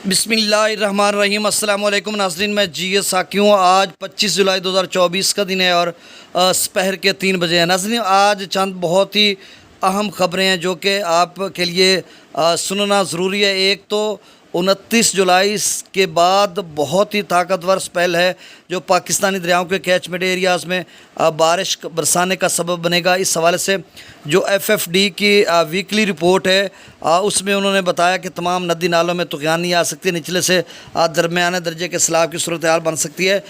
बिस्मिल्लाहिर्रहमानिर्रहीम अस्सलाम वालेकुम नाज़रीन, मैं जीएस साकी हूँ। आज 25 जुलाई 2024 का दिन है और दोपहर के 3 बजे है। नाज़रीन, आज चंद बहुत ही अहम ख़बरें हैं जो कि आपके लिए सुनना ज़रूरी है। एक तो 29 जुलाई के बाद बहुत ही ताकतवर स्पेल है जो पाकिस्तानी दरियाओं के कैचमेंट एरियाज़ में बारिश बरसाने का सबब बनेगा। इस हवाले से जो FFD की वीकली रिपोर्ट है उसमें उन्होंने बताया कि तमाम नदी नालों में तुग़यानी आ सकती है, निचले से दरमियाने दर्जे के सैलाब की सूरत हाल बन सकती है।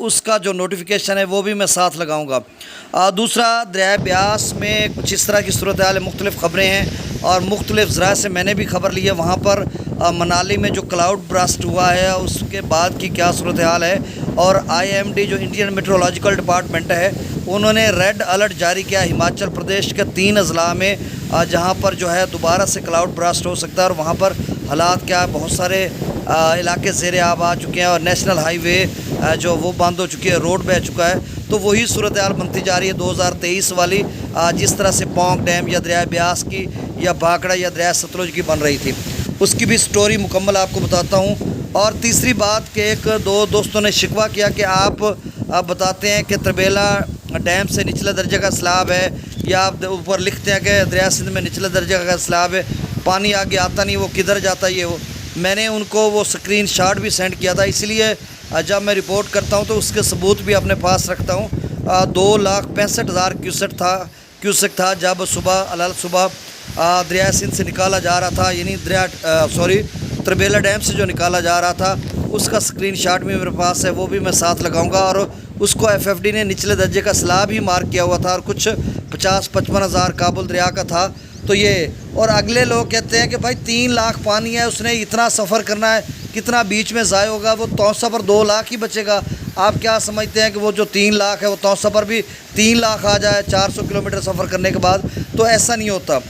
उसका जो नोटिफिकेशन है वो भी मैं साथ लगाऊँगा। दूसरा, दरिया ब्यास में कुछ इस तरह की सूरत हाल है, मुख्तलिफ़ ख़बरें हैं और मुख्तलिफ़ ज़राए से मैंने भी खबर ली है। वहाँ पर मनाली में जो क्लाउड ब्रास्ट हुआ है उसके बाद की क्या सूरत हाल है, और IMD जो इंडियन मेट्रोलॉजिकल डिपार्टमेंट है उन्होंने रेड अलर्ट जारी किया हिमाचल प्रदेश के 3 अज़ला में जहाँ पर जो है दोबारा से क्लाउड ब्रास्ट हो सकता है और वहाँ पर हालात क्या है, बहुत सारे इलाके ज़ेरे आब आ चुके हैं और नेशनल हाईवे जो वो बंद हो चुकी है, रोड बह चुका है। तो वही सूरत हाल बनती जा रही है 2023 वाली, जिस तरह से पौंग डैम या दरिया ब्यास की या भाखड़ा या दरिया सतलुज की बन रही थी। उसकी भी स्टोरी मुकम्मल आपको बताता हूँ। और तीसरी बात कि एक दो दोस्तों ने शिकवा किया कि आप बताते हैं कि तरबेला डैम से निचले दर्जे का सैलाब है, या आप ऊपर लिखते हैं कि दरिया सिंध में निचले दर्जे का सैलाब है, पानी आगे आता नहीं, वो किधर जाता है ये वो। मैंने उनको वो स्क्रीनशॉट भी सेंड किया था, इसलिए जब मैं रिपोर्ट करता हूँ तो उसके सबूत भी अपने पास रखता हूँ। 2,65,000 क्यूसेक था जब सुबह दरिया सिंध से निकाला जा रहा था, यानी तरबेला डैम से जो निकाला जा रहा था उसका स्क्रीनशॉट भी मेरे पास है, वो भी मैं साथ लगाऊंगा। और उसको FFD ने निचले दर्जे का सैलाब ही मार्क किया हुआ था और कुछ 50-55 हज़ार काबुल दरिया का था। तो ये, और अगले लोग कहते हैं कि भाई 3 लाख पानी है, उसने इतना सफ़र करना है, कितना बीच में ज़ाय होगा, वो तौसा पर 2 लाख ही बचेगा। आप क्या समझते हैं कि वो जो 3 लाख है वो तौसा पर भी 3 लाख आ जाए 400 किलोमीटर सफ़र करने के बाद? तो ऐसा नहीं होता।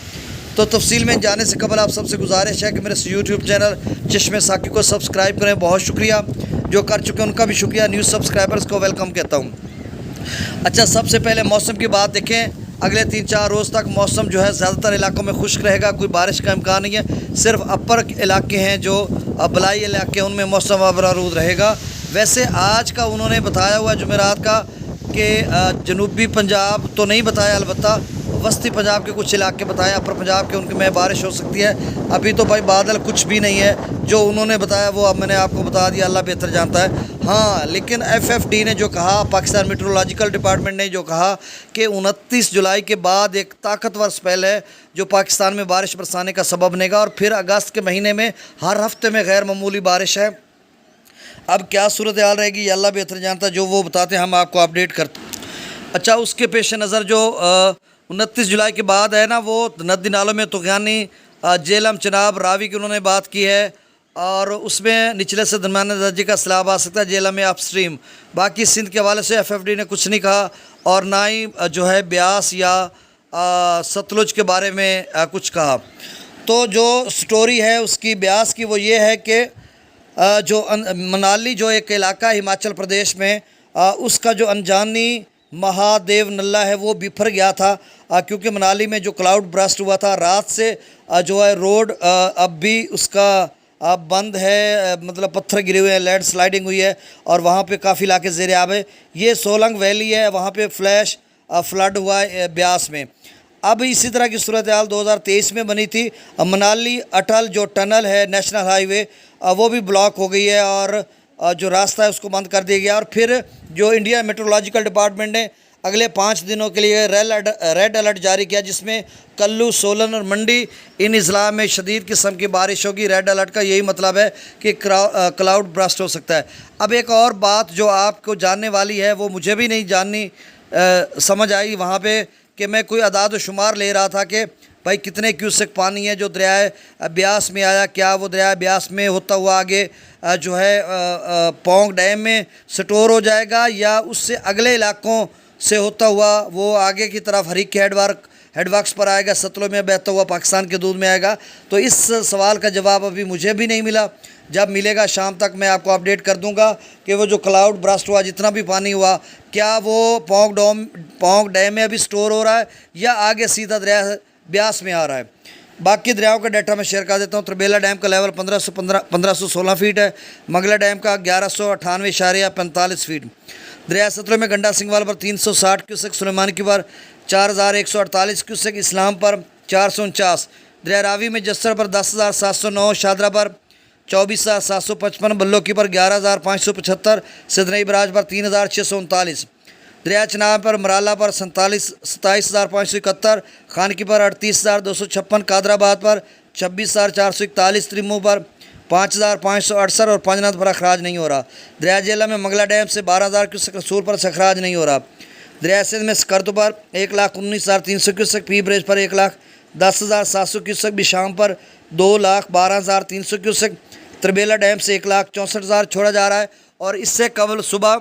तो तफसील में जाने से कबल आप सबसे गुजारिश है कि मेरे यूट्यूब चैनल चश्मे साकी को सब्सक्राइब करें। बहुत शुक्रिया, जो कर चुके हैं उनका भी शुक्रिया, न्यूज़ सब्सक्राइबर्स को वेलकम कहता हूँ। अच्छा, सबसे पहले मौसम की बात देखें। अगले 3-4 रोज़ तक मौसम जो है ज़्यादातर इलाकों में खुश्क रहेगा, कोई बारिश का इम्कान नहीं है। सिर्फ अपर इलाके हैं जो बलाई इलाके हैं उनमें मौसम अबरारूद रहेगा। वैसे आज का उन्होंने बताया हुआ जुमेरात का कि जनूबी पंजाब तो नहीं बताया, अलबत्ता वस्ती पंजाब के कुछ इलाके बताए, अपर पंजाब के उनके में बारिश हो सकती है। अभी तो भाई बादल कुछ भी नहीं है, जो उन्होंने बताया वो अब मैंने आपको बता दिया, अल्लाह बेहतर जानता है। हाँ, लेकिन FFD ने जो कहा, पाकिस्तान मेट्रोलॉजिकल डिपार्टमेंट ने जो कहा कि 29 जुलाई के बाद एक ताकतवर स्पेल है जो पाकिस्तान में बारिश बरसाने का सबब बनेगा, और फिर अगस्त के महीने में हर हफ्ते में गैर मामूली बारिश है। अब क्या सूरत हाल रहेगी ये अल्लाह बेहतर जानता है, जो वो बताते हैं हम आपको अपडेट करते हैं। अच्छा, उसके पेश नज़र जो 29 जुलाई के बाद है ना, वो नदी नालों में तुग़यानी जेहलम चनाब रावी की उन्होंने बात की है, और उसमें निचले से दरमियाने दर्जे का सैलाब आ सकता है जेहलम में अपस्ट्रीम। बाकी सिंध के हवाले से FFD ने कुछ नहीं कहा, और ना ही जो है ब्यास या सतलुज के बारे में कुछ कहा। तो जो स्टोरी है उसकी ब्यास की वो ये है कि जो मनाली जो एक इलाका है हिमाचल प्रदेश में, उसका जो अनजानी महादेव नल्ला है वो बिफर गया था, क्योंकि मनाली में जो क्लाउड ब्रास्ट हुआ था रात से जो है रोड अब भी उसका बंद है, मतलब पत्थर गिरे हुए हैं, लैंड स्लाइडिंग हुई है और वहाँ पे काफ़ी इलाके ज़ेरे आब है। ये सोलंग वैली है, वहाँ पे फ्लैश फ्लड हुआ है ब्यास में। अब इसी तरह की सूरत हाल 2023 में बनी थी। मनाली अटल जो टनल है नेशनल हाईवे वो भी ब्लॉक हो गई है और जो रास्ता है उसको बंद कर दिया गया। और फिर जो इंडिया मेट्रोलॉजिकल डिपार्टमेंट ने अगले 5 दिनों के लिए रेड अलर्ट जारी किया, जिसमें कल्लू, सोलन और मंडी इन अज़ला में शदीद किस्म की बारिश होगी। रेड अलर्ट का यही मतलब है कि क्लाउड ब्रास्ट हो सकता है। अब एक और बात जो आपको जानने वाली है, वो मुझे भी नहीं जाननी समझ आई वहाँ पे, कि मैं कोई अदाद शुमार ले रहा था कि भाई कितने क्यूसेक पानी है जो दरिया ब्यास में आया, क्या वो दरिया ब्यास में होता हुआ आगे जो है पौंग डैम में स्टोर हो जाएगा, या उससे अगले इलाकों से होता हुआ वो आगे की तरफ हरीक के हेडवर्क्स पर आएगा, सतलुज में बहता हुआ पाकिस्तान के दूध में आएगा। तो इस सवाल का जवाब अभी मुझे भी नहीं मिला। जब मिलेगा शाम तक मैं आपको अपडेट कर दूंगा कि वो जो क्लाउड ब्रास्ट हुआ, जितना भी पानी हुआ, क्या वो पौंग डैम में अभी स्टोर हो रहा है या आगे सीधा दरिया ब्यास में आ रहा है। बाकी दरियाओं का डाटा मैं शेयर कर देता हूँ। त्रिबेला डैम का लेवल 1516 फीट है। मंगला डैम का 1198.45 फीट। दरिया सतलुज में गंडा सिंगवाल पर 360 क्यूसेक, सुलेमान की पर 4148 क्यूसेक, इस्लाम पर 449। दरिया रावी में जस्सर पर 10,709, शादरा पर 24,755, बल्लो की पर 11,575, सिदनई बराज पर 3,639। दरिया चनाब पर मराला पर 27,571, खान की पर 38,256, कादराबाद पर 26,441, त्रिमू पर 5,568 और पंजनाथ पर अखराज नहीं हो रहा। दरिया जेला में मंगला डैम से 12,000 क्यूसेक, रसूल पर अखराज नहीं हो रहा। दरिया सिंध में स्कर्द पर 1,19,300 क्यूसेक, पी ब्रिज पर 1,10,700 क्यूसेक, बिशाम पर 2,12,300 क्यूसेक। त्रिबेला डैम से 1,64,000 छोड़ा जा रहा है और इससे कबल सुबह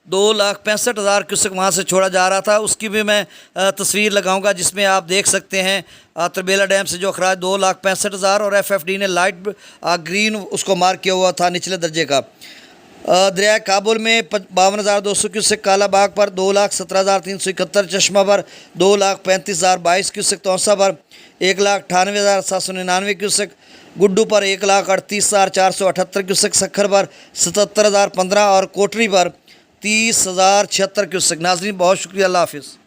2,65,000 क्यूसेक वहाँ से छोड़ा जा रहा था। उसकी भी मैं तस्वीर लगाऊंगा जिसमें आप देख सकते हैं त्रिबेला डैम से जो अखराज 2,65,000 और FFD ने लाइट ग्रीन उसको मार्क किया हुआ था निचले दर्जे का। दरिया काबुल में 52,200 क्यूसेक, कालाबाग पर 2,17,371, चश्मा पर 2,35,022 क्यूसेक, तौसा पर 1,98,799 क्यूसेक, गुड्डू पर 1,38,478 क्यूसेक, सखर पर 77,015 और कोटरी पर 30,076 क्यूसेक। नाज़रीन बहुत शुक्रिया, अल्लाह हाफिज़।